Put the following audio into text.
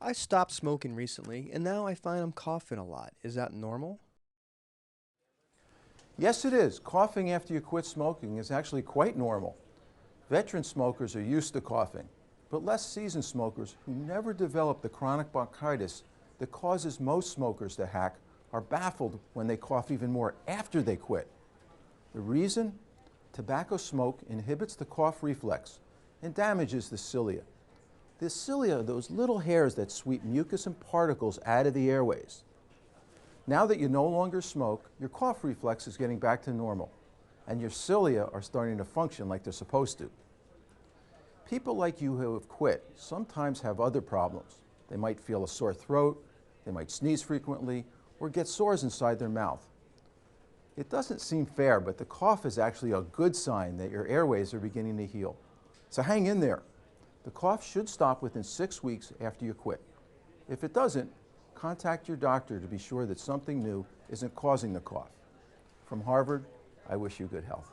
I stopped smoking recently, and now I find I'm coughing a lot. Is that normal? Yes, it is. Coughing after you quit smoking is actually quite normal. Veteran smokers are used to coughing, but less seasoned smokers who never develop the chronic bronchitis that causes most smokers to hack are baffled when they cough even more after they quit. The reason? Tobacco smoke inhibits the cough reflex and damages the cilia. The cilia are those little hairs that sweep mucus and particles out of the airways. Now that you no longer smoke, your cough reflex is getting back to normal, and your cilia are starting to function like they're supposed to. People like you who have quit sometimes have other problems. They might feel a sore throat, they might sneeze frequently, or get sores inside their mouth. It doesn't seem fair, but the cough is actually a good sign that your airways are beginning to heal. So hang in there. The cough should stop within 6 weeks after you quit. If it doesn't, contact your doctor to be sure that something new isn't causing the cough. From Harvard, I wish you good health.